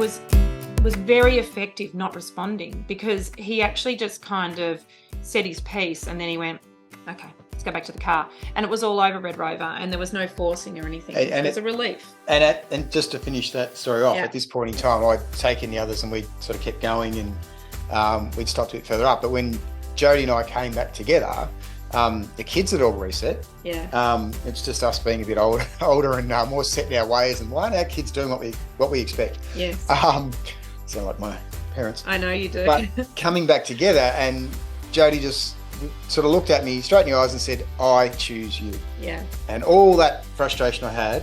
was very effective not responding, because he actually just kind of said his piece and then he went, okay, let's go back to the car. And it was all over Red Rover and there was no forcing or anything. And it was a relief. And just to finish that story off, Yeah. at this point in time, I'd taken the others and we sort of kept going, and we'd stopped a bit further up. But when Jody and I came back together, the kids had all reset. Yeah. It's just us being a bit older and more set in our ways, and why aren't our kids doing what we expect? Yes. Sound like my parents. I know you do. But coming back together, and Jody just sort of looked at me straight in the eyes and said, I choose you. Yeah. And all that frustration I had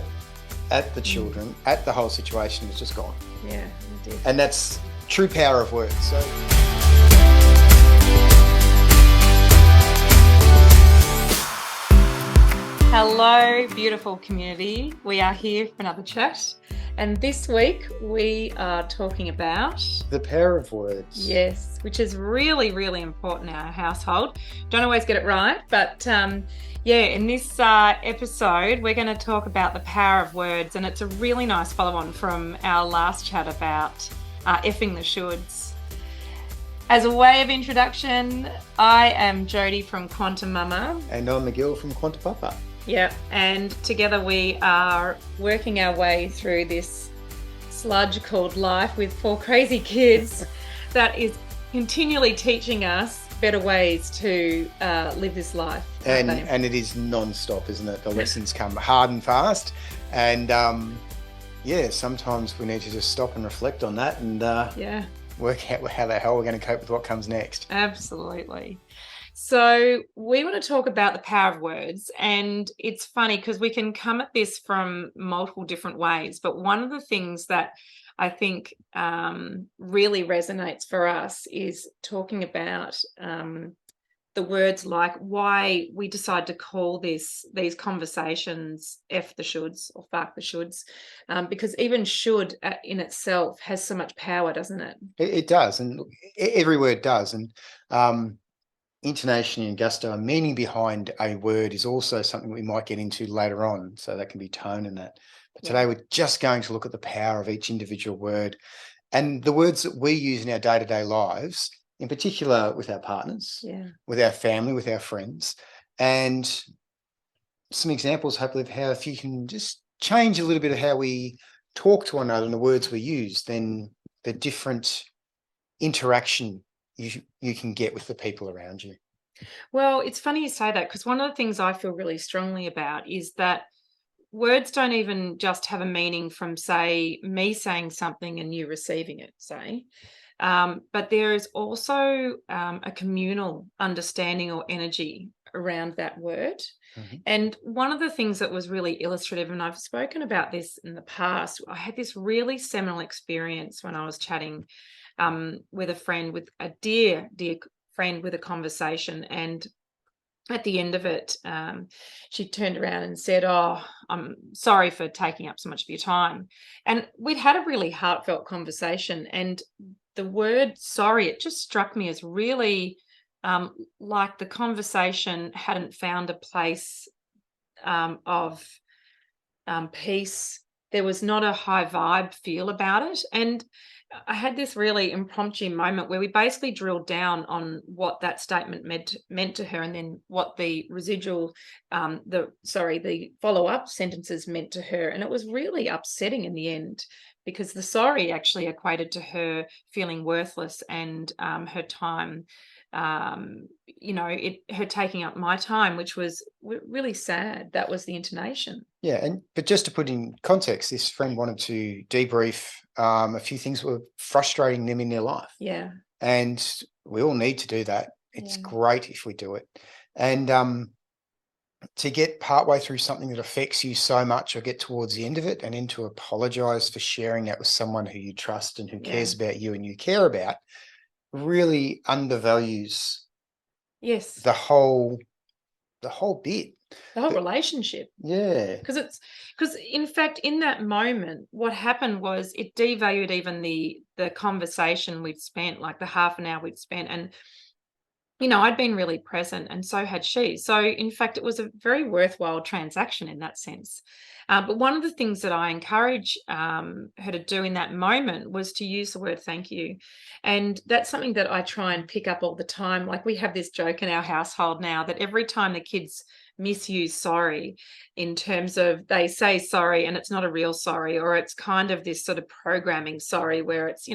at the children, at the whole situation, was just gone. Yeah, you did. And that's true power of words. So hello, beautiful community. We are here for another chat. And this week we are talking about the power of words. Yes, which is really, really important in our household. Don't always get it right, but in this episode we're going to talk about the power of words, and it's a really nice follow-on from our last chat about effing the shoulds. As a way of introduction, I am Jody from QuantiMama. And I'm McGill from QuantiPapa. Yeah, and together we are working our way through this sludge called life with 4 crazy kids that is continually teaching us better ways to live this life. And it is non-stop, isn't it? The lessons come hard and fast. And sometimes we need to just stop and reflect on that and work out how the hell we're going to cope with what comes next. Absolutely. So we want to talk about the power of words, and it's funny because we can come at this from multiple different ways, but one of the things that I think really resonates for us is talking about the words, like why we decide to call these conversations F the shoulds or Faark the Shoulds, because even should in itself has so much power, doesn't it? It does, and every word does. And intonation and gusto and meaning behind a word is also something we might get into later on. So that can be tone and that. But today we're just going to look at the power of each individual word and the words that we use in our day-to-day lives, in particular with our partners, with our family, with our friends, and some examples hopefully of how if you can just change a little bit of how we talk to one another and the words we use, then the different interaction you can get with the people around you. Well, it's funny you say that, because one of the things I feel really strongly about is that words don't even just have a meaning from, say, me saying something and you receiving it, say, but there is also a communal understanding or energy around that word. Mm-hmm. And one of the things that was really illustrative, and I've spoken about this in the past, I had this really seminal experience when I was chatting with a friend, with a dear friend, with a conversation, and at the end of it she turned around and said, oh, I'm sorry for taking up so much of your time. And we'd had a really heartfelt conversation, and the word sorry, it just struck me as really like the conversation hadn't found a place of peace. There was not a high vibe feel about it. And I had this really impromptu moment where we basically drilled down on what that statement meant to her, and then what the residual, the follow-up sentences meant to her. And it was really upsetting in the end, because the sorry actually equated to her feeling worthless, and her time, her taking up my time, which was really sad. That was the intonation. Yeah, but just to put in context, this friend wanted to debrief a few things that were frustrating them in their life. Yeah. And we all need to do that. It's great if we do it. And to get partway through something that affects you so much, or get towards the end of it and then to apologize for sharing that with someone who you trust and who cares about you and you care about, really undervalues the whole bit. The whole relationship. Yeah. Because in fact, in that moment, what happened was it devalued even the conversation we'd spent, like the half an hour we'd spent. And I'd been really present and so had she. So, in fact, it was a very worthwhile transaction in that sense. But one of the things that I encourage her to do in that moment was to use the word thank you. And that's something that I try and pick up all the time. Like we have this joke in our household now that every time the kids misuse sorry in terms of they say sorry and it's not a real sorry, or it's kind of this sort of programming sorry where it's,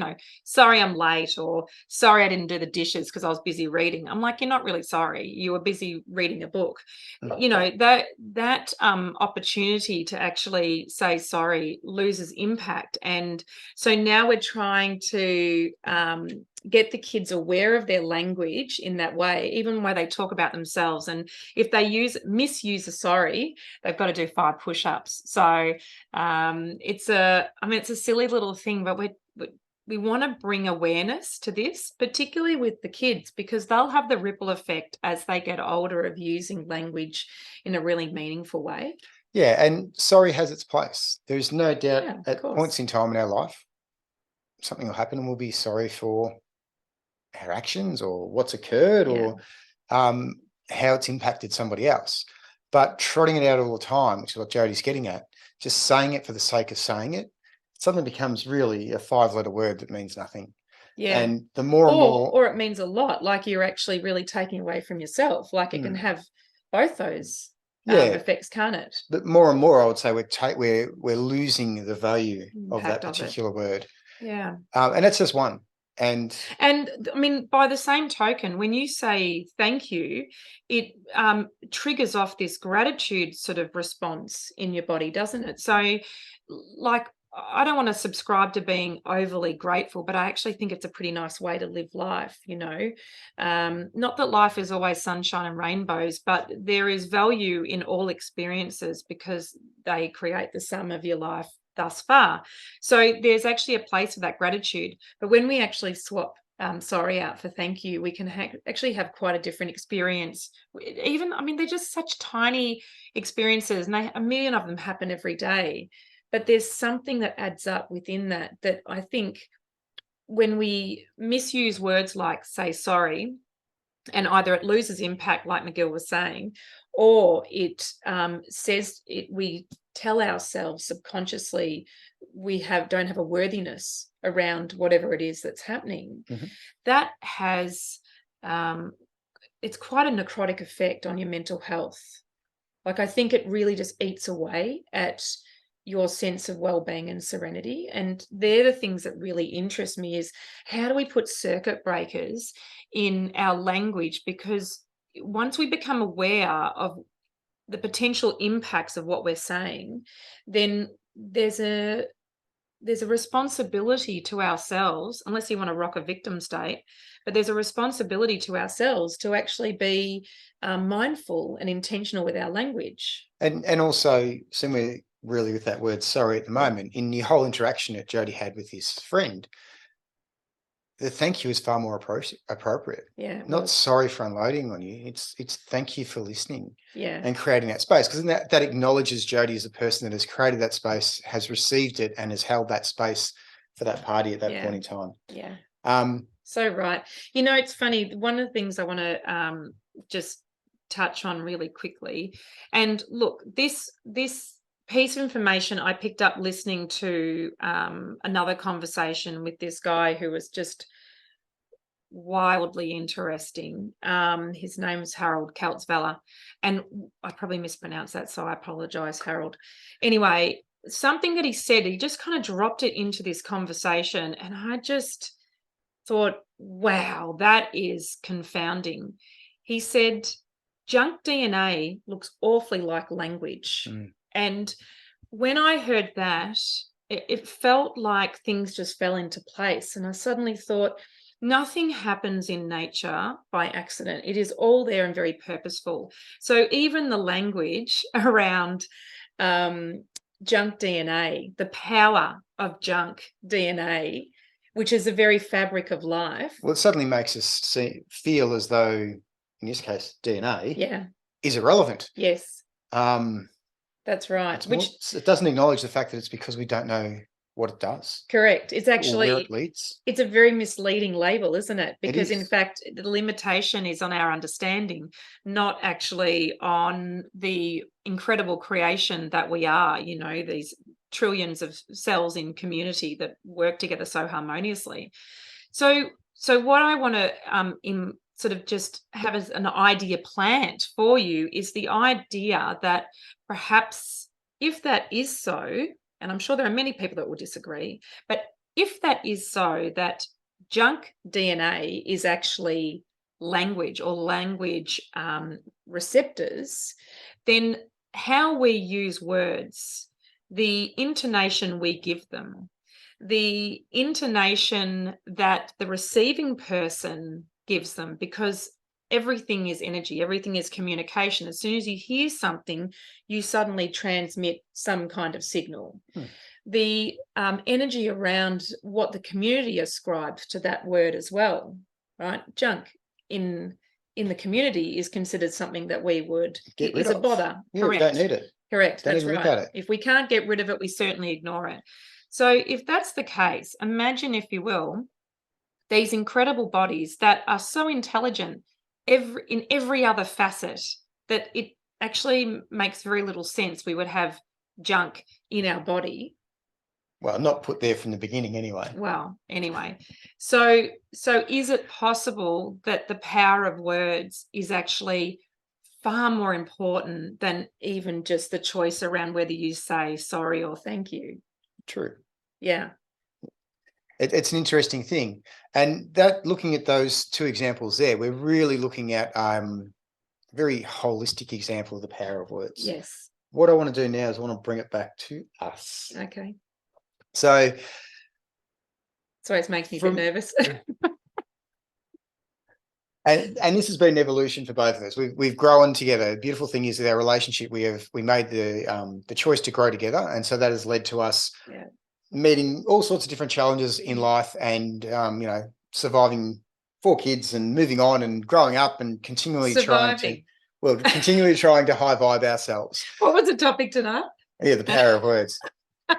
sorry I'm late, or sorry I didn't do the dishes because I was busy reading. I'm like, you're not really sorry. You were busy reading a book. That opportunity to actually say sorry loses impact. And so now we're trying to get the kids aware of their language in that way, even when they talk about themselves. And if they misuse a sorry, they've got to do 5 push-ups. So it's a silly little thing, but we want to bring awareness to this, particularly with the kids, because they'll have the ripple effect as they get older of using language in a really meaningful way. Yeah, and sorry has its place. There's no doubt at course. points in time in our life, something will happen and we'll be sorry for our actions or what's occurred or how it's impacted somebody else. But trotting it out all the time, which is what Jodie's getting at, just saying it for the sake of saying it, suddenly becomes really a 5-letter word that means nothing. Yeah. And the more and more, or it means a lot, like you're actually really taking away from yourself. Like it can have both those effects, can't it? But more and more, I would say we're losing the value of that particular word. Yeah. And it's just one. And I mean, by the same token, when you say thank you, it triggers off this gratitude sort of response in your body, doesn't it? So, like, I don't want to subscribe to being overly grateful, but I actually think it's a pretty nice way to live life, Not that life is always sunshine and rainbows, but there is value in all experiences because they create the sum of your life thus far. So there's actually a place for that gratitude. But when we actually swap sorry out for thank you, we can actually have quite a different experience. They're just such tiny experiences, and a million of them happen every day. But there's something that adds up within that I think when we misuse words like, say, sorry, and either it loses impact, like McGill was saying, or it we tell ourselves subconsciously don't have a worthiness around whatever it is that's happening. That has it's quite a necrotic effect on your mental health. Like, I think it really just eats away at your sense of well-being and serenity. And they're the things that really interest me, is how do we put circuit breakers in our language? Because once we become aware of the potential impacts of what we're saying, then there's a responsibility to ourselves, unless you want to rock a victim state, but there's a responsibility to ourselves to actually be mindful and intentional with our language. And also, similar really with that word sorry at the moment, in the whole interaction that Jodie had with his friend, the thank you is far more appropriate. Yeah. Not sorry for unloading on you. It's thank you for listening. Yeah. And creating that space, because that acknowledges Jodie as a person that has created that space, has received it, and has held that space for that party at that point in time. Yeah. So right. It's funny. One of the things I want to just touch on really quickly, and look, this piece of information I picked up listening to another conversation with this guy who was just wildly interesting. His name's Harold Kaltzveller, and I probably mispronounced that, so I apologize, Harold. Anyway, something that he said, he just kind of dropped it into this conversation, and I just thought, wow, that is confounding. He said, junk DNA looks awfully like language. And when I heard that, it felt like things just fell into place. And I suddenly thought, nothing happens in nature by accident. It is all there and very purposeful. So even the language around junk DNA, the power of junk DNA, which is the very fabric of life. Well, it suddenly makes us feel as though, in this case, DNA is irrelevant. Yes. That's right. It doesn't acknowledge the fact that it's because we don't know what it does Correct. It's or where it actually, leads. it's a very misleading label, isn't it? It Because in is. fact, the limitation is on our understanding, not actually on the incredible creation that we are, you know, these trillions of cells in community that work together so harmoniously. So what I want to in sort of just have as an idea plant for you is the idea that perhaps if that is so, and I'm sure there are many people that will disagree, but if that is so, that junk DNA is actually language or language receptors, then how we use words, the intonation we give them, the intonation that the receiving person gives them, because everything is energy, everything is communication. As soon as you hear something, you suddenly transmit some kind of signal. The energy around what the community ascribes to that word as well, right? Junk in the community is considered something that we would Get rid is a of. bother. Yeah, we Correct. don't need it. Correct. Don't That's even look right. at it. If we can't get rid of it, we certainly ignore it. So if that's the case, imagine, if you will, these incredible bodies that are so intelligent in every other facet that it actually makes very little sense we would have junk in our body. Well, not put there from the beginning anyway. Well, anyway, so is it possible that the power of words is actually far more important than even just the choice around whether you say sorry or thank you? True. Yeah. It's an interesting thing. And that, looking at those two examples there, we're really looking at a very holistic example of the power of words. Yes. What I want to do now is I want to bring it back to us. Okay. So Sorry, it makes me a bit nervous. And this has been an evolution for both of us. We've grown together. The beautiful thing is that our relationship, we made the choice to grow together, and so that has led to us meeting all sorts of different challenges in life, and surviving 4 kids and moving on and growing up and continually trying to high vibe ourselves. What was the topic tonight? Yeah, the power of words,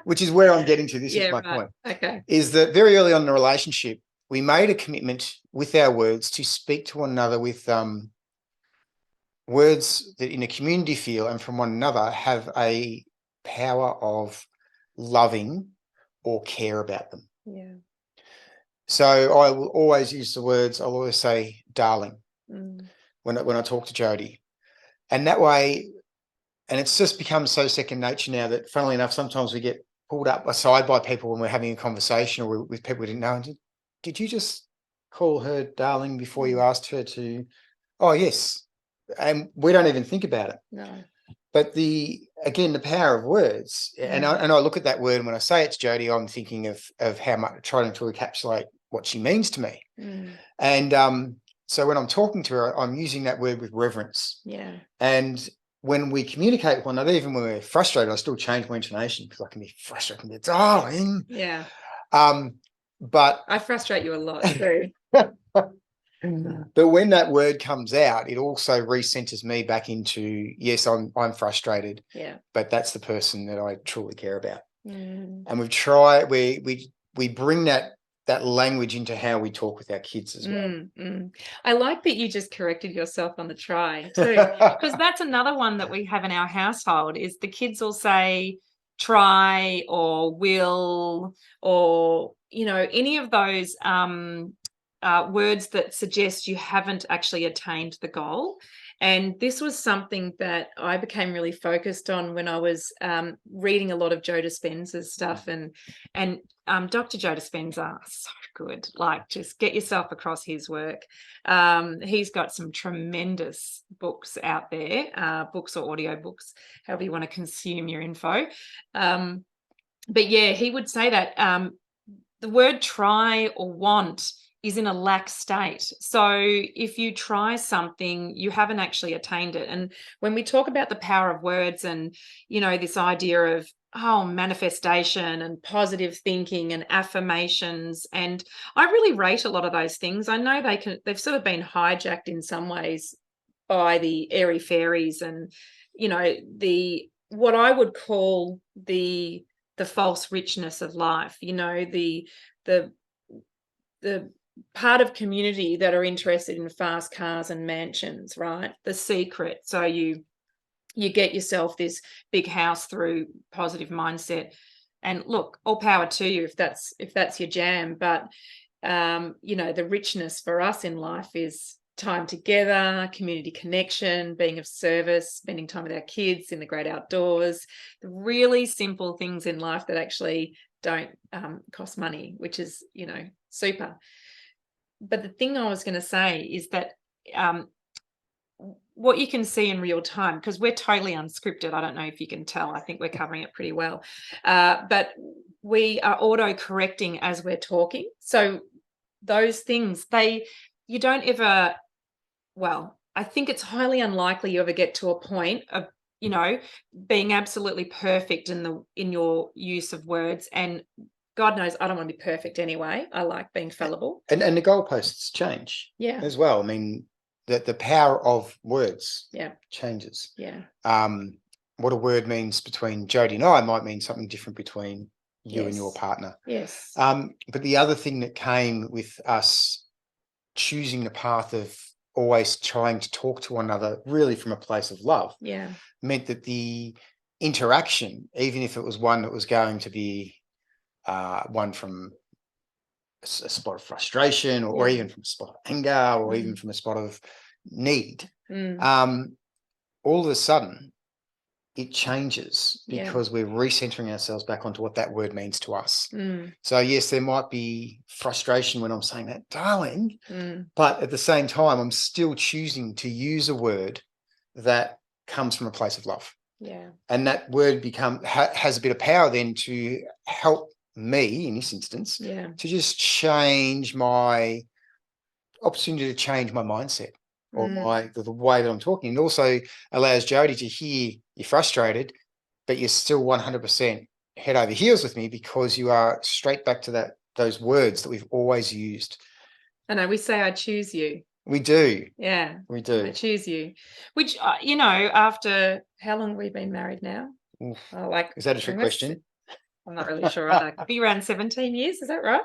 which is where I'm getting to. This is my point. Okay. Is that very early on in the relationship, we made a commitment with our words to speak to one another with words that in a community feel and from one another have a power of loving or care about them. Yeah. So I will always use the words, I'll always say darling when I talk to Jodie. And that way, and it's just become so second nature now that, funnily enough, sometimes we get pulled up aside by people when we're having a conversation or with people we didn't know. Did you just call her darling before you asked her to? Oh, yes. And we don't even think about it. No. But the power of words, and I look at that word, and when I say it to Jodie, I'm thinking of how much, trying to encapsulate what she means to me. And so when I'm talking to her, I'm using that word with reverence. Yeah. And when we communicate with one another, even when we're frustrated, I still change my intonation because I can be frustrated and be darling. Yeah. But I frustrate you a lot too. But when that word comes out, it also recenters me back into, yes, I'm frustrated. Yeah. But that's the person that I truly care about. And we bring that language into how we talk with our kids as well. I like that you just corrected yourself on the try too, because that's another one that we have in our household is the kids will say try or will or, any of those words that suggest you haven't actually attained the goal. And this was something that I became really focused on when I was reading a lot of Joe Dispenza's stuff, and Dr. Joe Dispenza, so good. Like, just get yourself across his work. He's got some tremendous books out there, books or audio books, however you want to consume your info. But yeah, he would say that the word try or want is in a lack state. So if you try something, you haven't actually attained it. And when we talk about the power of words and, this idea of, manifestation and positive thinking and affirmations, and I really rate a lot of those things. I know they've sort of been hijacked in some ways by the airy fairies and, what I would call the the false richness of life, you know, the part of community that are interested in fast cars and mansions, right? The secret. So you get yourself this big house through positive mindset. And look, all power to you if that's your jam. But you know, the richness for us in life is time together, community connection, being of service, spending time with our kids in the great outdoors, the really simple things in life that actually don't cost money, which is, you know, super. But the thing I was going to say is that what you can see in real time, because we're totally unscripted. I don't know if you can tell. I think we're covering it pretty well. But we are auto-correcting as we're talking. So those things, you don't ever, well, I think it's highly unlikely you ever get to a point of, you know, being absolutely perfect in your use of words. And God knows I don't want to be perfect anyway. I like being fallible. And the goalposts change as well. I mean, the power of words changes. Yeah. What a word means between Jody and I might mean something different between you and your partner. Yes. But the other thing that came with us choosing the path of always trying to talk to one another really from a place of love meant that the interaction, even if it was one that was going to be one from a spot of frustration or even from a spot of anger or even from a spot of need, all of a sudden it changes because we're recentering ourselves back onto what that word means to us. So yes, there might be frustration when I'm saying that, darling, but at the same time, I'm still choosing to use a word that comes from a place of love. Yeah. And that word has a bit of power then to help me in this instance to just change my opportunity to change my mindset or the way that I'm talking. And also allows Jody to hear you're frustrated, but you're still 100% head over heels with me because you are straight back to those words that we've always used. I know we say, I choose you. We do. Yeah. We do. I choose you. Which, you know, after how long have we been married now? Is that a trick question? I'm not really sure. It could be around 17 years. Is that right?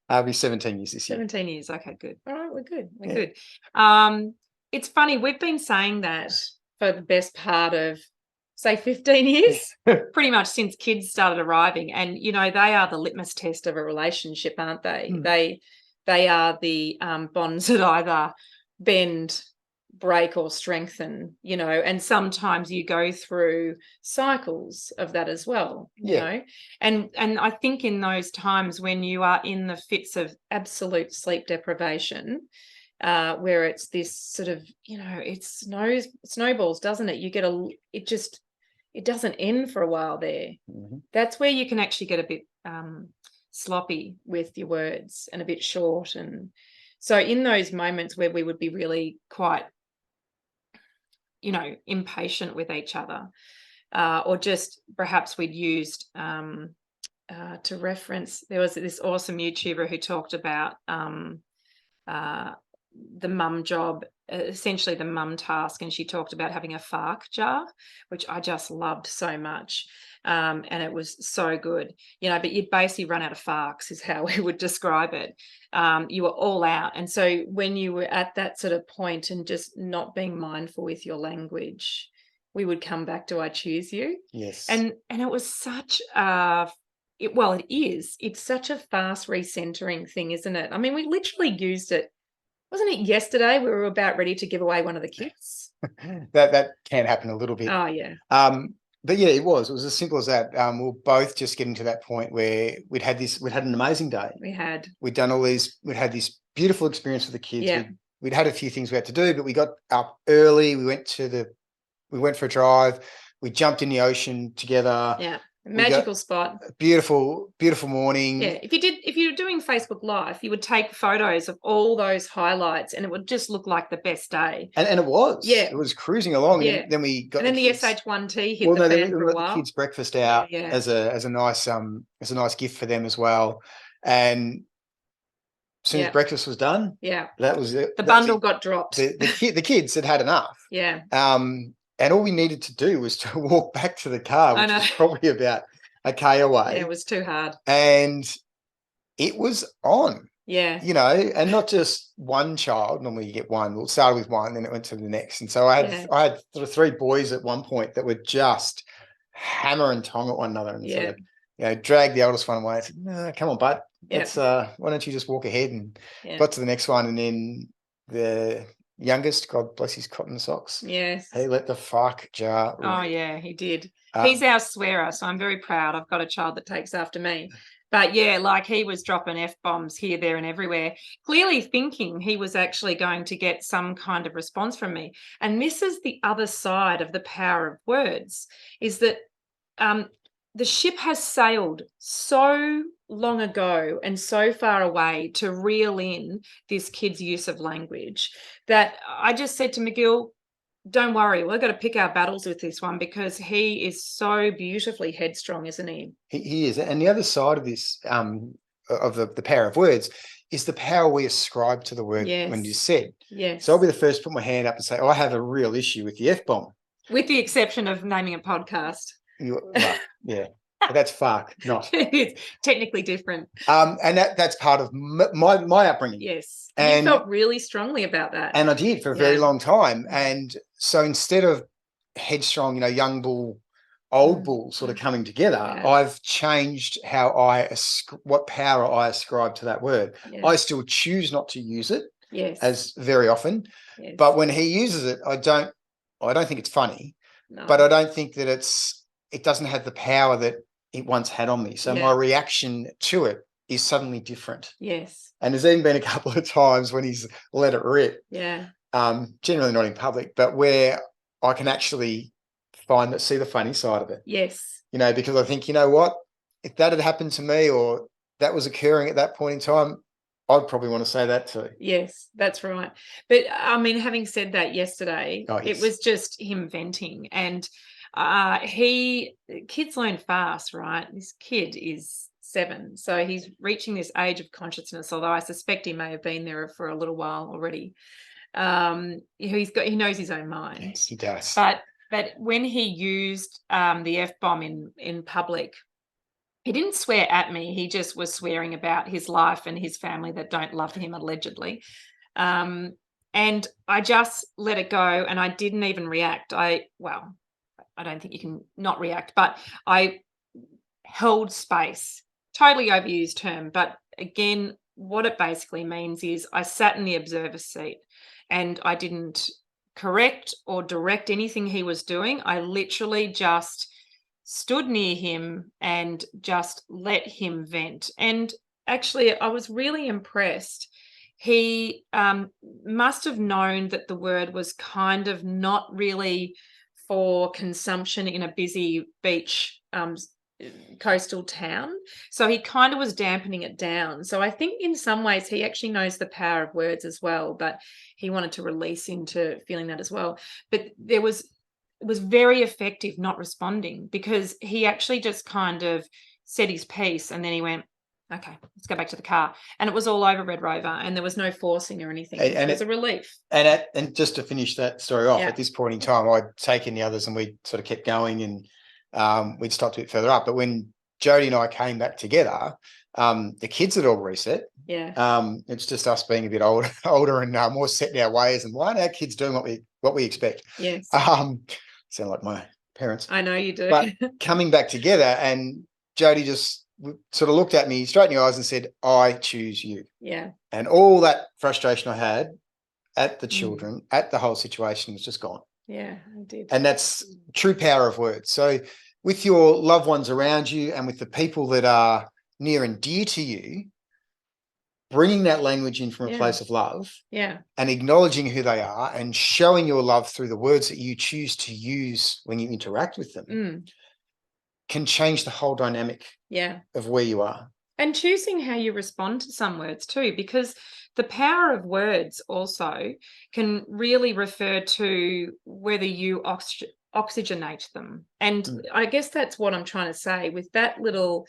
I'll be 17 years this year. 17 years. Okay, good. All right, we're good. We're good. It's funny. We've been saying that for the best part of, say, 15 years, pretty much since kids started arriving. And, you know, they are the litmus test of a relationship, aren't they? They are the bonds that either bend, break or strengthen, you know, and sometimes you go through cycles of that as well, you know. And I think in those times when you are in the fits of absolute sleep deprivation, where it's this sort of, you know, it snowballs, doesn't it? You get it doesn't end for a while there. That's where you can actually get a bit sloppy with your words and a bit short. And so in those moments where we would be really quite, you know, impatient with each other, or just perhaps we'd used to reference, there was this awesome YouTuber who talked about the mum job, essentially the mum task, and she talked about having a Faark jar, which I just loved so much. And it was so good, you know, but you'd basically run out of Faarks is how we would describe it. You were all out. And so when you were at that sort of point and just not being mindful with your language, we would come back to I choose you. Yes. And it was such it's such a fast recentering thing, isn't it? I mean, we literally used it. Wasn't it yesterday we were about ready to give away one of the kids? that can happen a little bit. Oh, yeah. But yeah, it was as simple as that. We were both just getting to that point where we'd had an amazing day. We'd had this beautiful experience with the kids. Yeah. We'd had a few things we had to do, but we got up early. We went for a drive. We jumped in the ocean together. Yeah. Magical spot. Beautiful, beautiful morning. Yeah. If you were doing Facebook Live, you would take photos of all those highlights and it would just look like the best day. And it was. Yeah. It was cruising along. Yeah. And then we got the SH1T hit the fan for a while. The kids' breakfast out as a nice gift for them as well. And as soon as breakfast was done, that was it. The bundle got dropped. The kids had enough. Yeah. And all we needed to do was to walk back to the car, which was probably about a K away. Yeah, it was too hard. And it was on. Yeah. You know, and not just one child. Normally you get one. Well, it started with one, then it went to the next. And so I had sort of 3 boys at one point that were just hammer and tong at one another, and sort of, you know, dragged the oldest one away. I said, "No, come on, bud. Let's why don't you just walk ahead?" And got to the next one, and then the youngest, God bless his cotton socks. Yes. He let the Faark jar rip. Oh yeah, he did. He's our swearer, so I'm very proud. I've got a child that takes after me. But yeah, like he was dropping F-bombs here, there, and everywhere, clearly thinking he was actually going to get some kind of response from me. And this is the other side of the power of words, is that the ship has sailed so long ago and so far away to reel in this kid's use of language that I just said to McGill, don't worry, we've got to pick our battles with this one, because he is so beautifully headstrong, isn't he? He is. And the other side of this, of the power of words, is the power we ascribe to the word when you said. Yes. So I'll be the first to put my hand up and say, I have a real issue with the F-bomb. With the exception of naming a podcast. Well, yeah. But that's Faark, not. It's technically different. And that's part of my upbringing. Yes. And you felt really strongly about that. And I did for a very long time. And so instead of headstrong, you know, young bull, old bull sort of coming together, I've changed how what power I ascribe to that word. I still choose not to use it as very often. But when he uses it, I don't think it's funny. No. But I don't think that it doesn't have the power that it once had on me. So my reaction to it is suddenly different. Yes. And there's even been a couple of times when he's let it rip. Yeah. Generally not in public, but where I can actually see the funny side of it. Yes. You know, because I think, you know what, if that had happened to me or that was occurring at that point in time, I'd probably want to say that too. Yes, that's right. But I mean, having said that yesterday, it was just him venting, and kids learn fast, right? This kid is 7, so he's reaching this age of consciousness, although I suspect he may have been there for a little while already. He knows his own mind. Yes, he does. But when he used the F-bomb in public, he didn't swear at me. He just was swearing about his life and his family that don't love him, allegedly. And I just let it go, and I didn't even react. I don't think you can not react, but I held space. Totally overused term, but again, what it basically means is I sat in the observer's seat and I didn't correct or direct anything he was doing. I literally just stood near him and just let him vent. And actually, I was really impressed. He must have known that the word was kind of not really for consumption in a busy beach coastal town. So he kind of was dampening it down. So I think in some ways he actually knows the power of words as well, but he wanted to release into feeling that as well. But it was very effective not responding, because he actually just kind of said his piece and then he went, okay, let's go back to the car. And it was all over Red Rover, and there was no forcing or anything. It was a relief. And just to finish that story off, at this point in time, I'd taken the others and we sort of kept going, and we'd stopped a bit further up. But when Jody and I came back together, the kids had all reset. Yeah. It's just us being a bit older and more set in our ways, and why aren't our kids doing what we expect? Yes. Sound like my parents. I know you do. But coming back together, and Jody just sort of looked at me straight in the eyes and said, I choose you. Yeah. And all that frustration I had at the children, at the whole situation, was just gone. Yeah, I did. And that's true power of words. So with your loved ones around you and with the people that are near and dear to you, bringing that language in from a place of love, and acknowledging who they are and showing your love through the words that you choose to use when you interact with them can change the whole dynamic of where you are. And choosing how you respond to some words too, because the power of words also can really refer to whether you oxygenate them. And I guess that's what I'm trying to say with that little,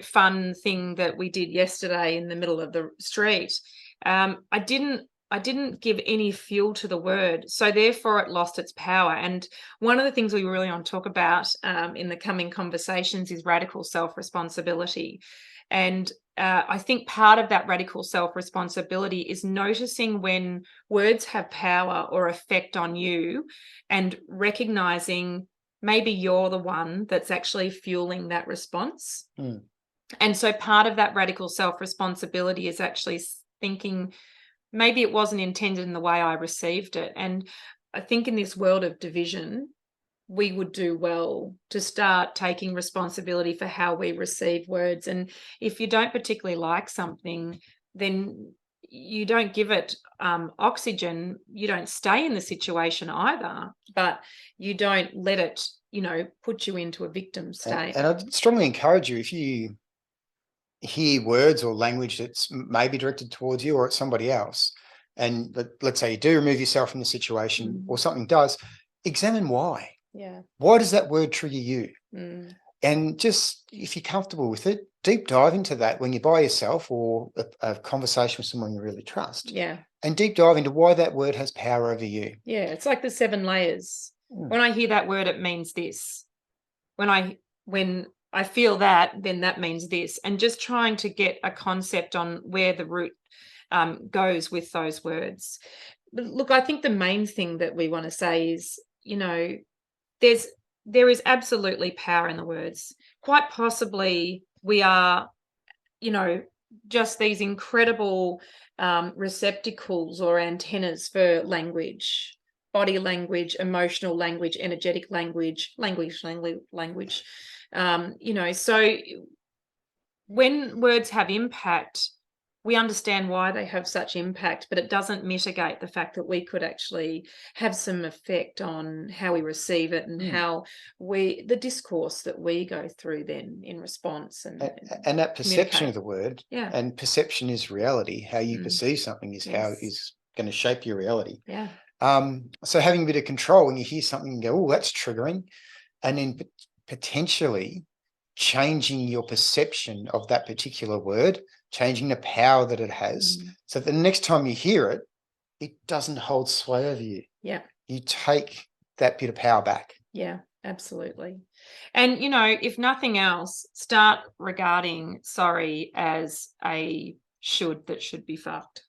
fun thing that we did yesterday in the middle of the street. I didn't I didn't give any fuel to the word, so therefore it lost its power. And one of the things we really want to talk about in the coming conversations is radical self-responsibility. And I think part of that radical self-responsibility is noticing when words have power or effect on you and recognizing maybe you're the one that's actually fueling that response. Mm. And so part of that radical self-responsibility is actually thinking, maybe it wasn't intended in the way I received it. And I think in this world of division, we would do well to start taking responsibility for how we receive words. And if you don't particularly like something, then you don't give it oxygen. You don't stay in the situation either, but you don't let it, put you into a victim state. And I'd strongly encourage you, if you hear words or language that's maybe directed towards you or at somebody else, and let's say you do remove yourself from the situation or something does, examine why. Yeah. Why does that word trigger you? And just, if you're comfortable with it, deep dive into that when you're by yourself or a conversation with someone you really trust. Yeah. And deep dive into why that word has power over you. Yeah, it's like the 7 layers. When I hear that word, it means this. When I feel that, then that means this. And just trying to get a concept on where the root goes with those words. But look, I think the main thing that we want to say is, there is absolutely power in the words. Quite possibly we are, just these incredible receptacles or antennas for language, body language, emotional language, energetic language. So when words have impact, we understand why they have such impact, but it doesn't mitigate the fact that we could actually have some effect on how we receive it and how the discourse that we go through then in response. And that perception of the word, and perception is reality. How you perceive something is how is going to shape your reality. Yeah. So having a bit of control when you hear something and go, oh, that's triggering, and then potentially changing your perception of that particular word, changing the power that it has, so that the next time you hear it, it doesn't hold sway over you. Yeah. You take that bit of power back. Yeah, absolutely. And, if nothing else, start regarding sorry as a should that should be fucked.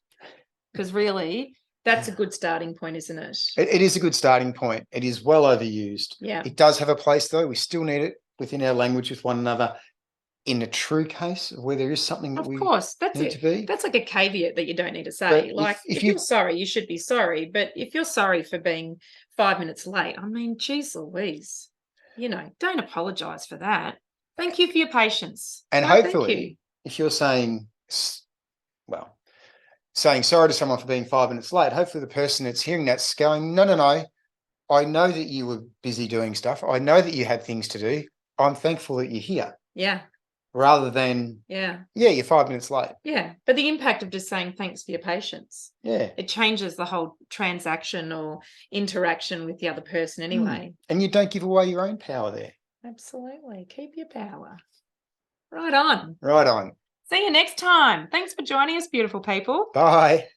Because really, that's a good starting point, isn't it? It is a good starting point. It is well overused. Yeah. It does have a place, though. We still need it within our language with one another. In a true case where there is something that need to be. That's like a caveat that you don't need to say. But if you're sorry, you should be sorry. But if you're sorry for being 5 minutes late, I mean, geez Louise, don't apologize for that. Thank you for your patience. And hopefully, if you're saying sorry to someone for being 5 minutes late, hopefully the person that's hearing that's going, no, I know that you were busy doing stuff. I know that you had things to do. I'm thankful that you're here. Yeah. Rather than, you're 5 minutes late. Yeah. But the impact of just saying thanks for your patience. Yeah. It changes the whole transaction or interaction with the other person anyway. And you don't give away your own power there. Absolutely. Keep your power. Right on. Right on. See you next time. Thanks for joining us, beautiful people. Bye.